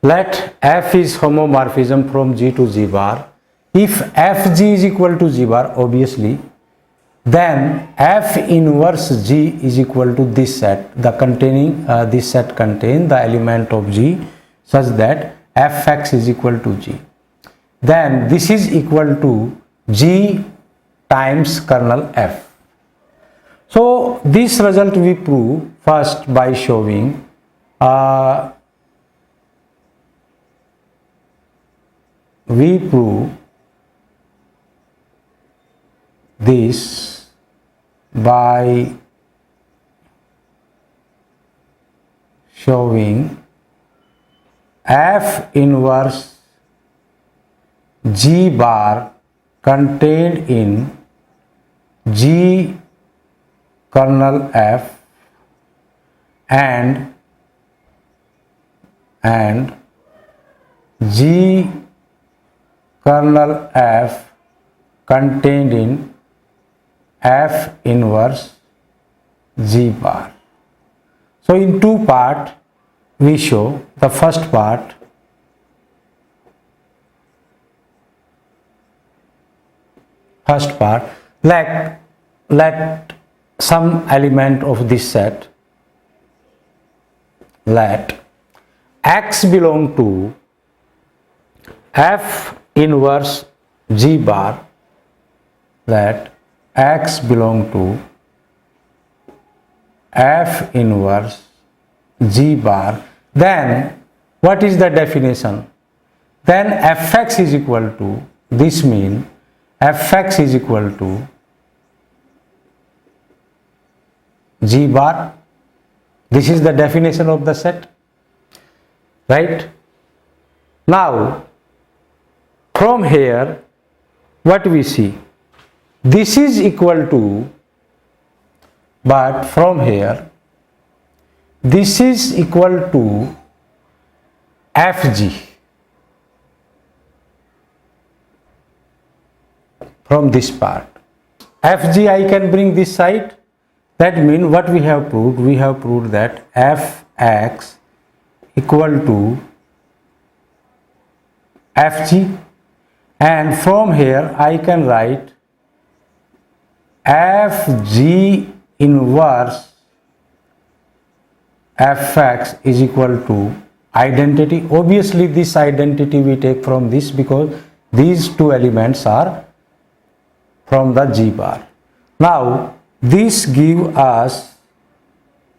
Let F is homomorphism from G to G bar. If Fg is equal to G bar, obviously, then F inverse G is equal to this set. This set contains the element of G such that Fx is equal to G. Then this is equal to G times kernel F. So this result we prove first by showing we prove this by showing F inverse G bar contained in G kernel F and G kernel F contained in F inverse G bar. So in two parts we show. The first part, let some element of this set, let X belong to F inverse G bar, let X belong to F inverse G bar. Then what is the definition? Then Fx is equal to, this means Fx is equal to G bar. This is the definition of the set, right? Now from here what we see, this is equal to, but from here this is equal to Fg. From this part Fg I can bring this side. That means what we have proved? We have proved that Fx equal to Fg, and from here I can write Fg inverse Fx is equal to identity. Obviously this identity we take from this because these two elements are from the G bar. Now this give us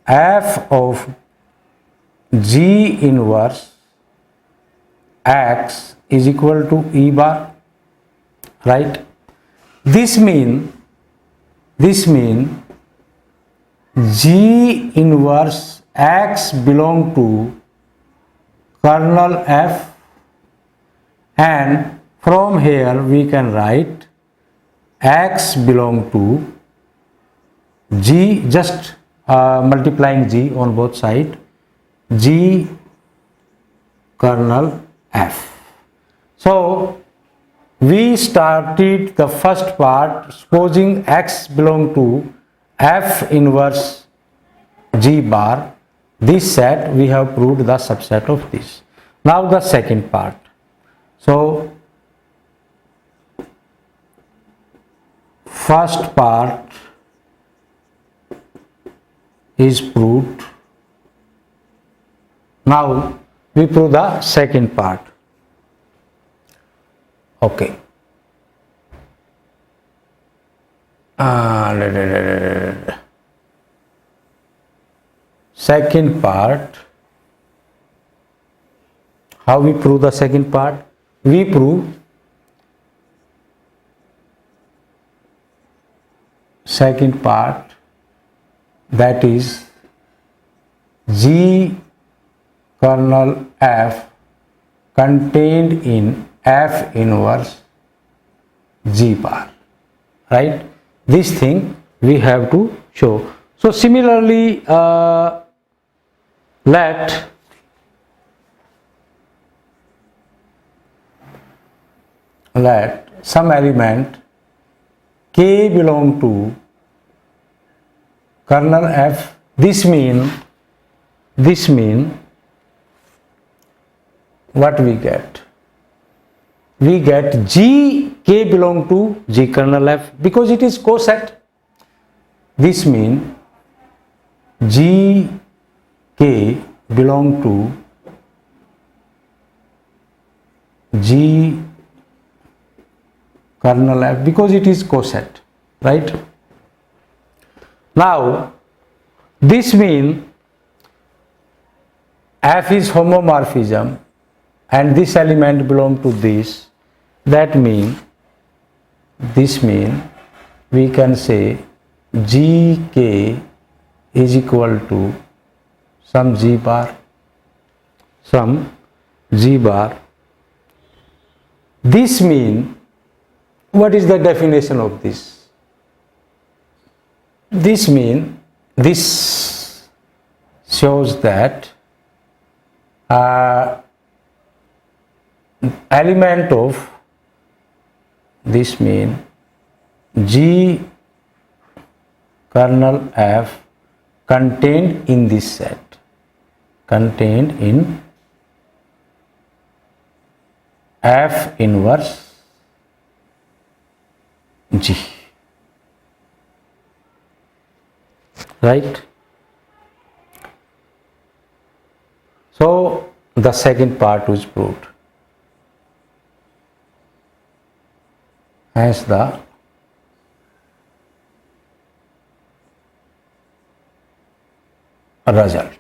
F of G inverse X is equal to E bar, right? This mean G inverse X belong to kernel F, and from here we can write X belong to G, just multiplying G on both sides, G kernel F. So we started the first part supposing X belong to F inverse G bar. This set we have proved the subset of this. Now the second part. So first part is proved. Now we prove the second part. Okay. Second part. How we prove the second part? We prove second part, that is G kernel F contained in F inverse G bar, right? This thing we have to show. So similarly, let some element K belong to kernel F. This mean what we get? We get G K belong to G kernel F because it is coset. This means G K belong to G kernel F because it is coset, right? Now this means F is homomorphism and this element belong to this. That means we can say GK is equal to some G bar. This means, what is the definition of this? This means, this shows that element of this mean G kernel F contained in this set, contained in F inverse G, right? So the second part was proved. As the result.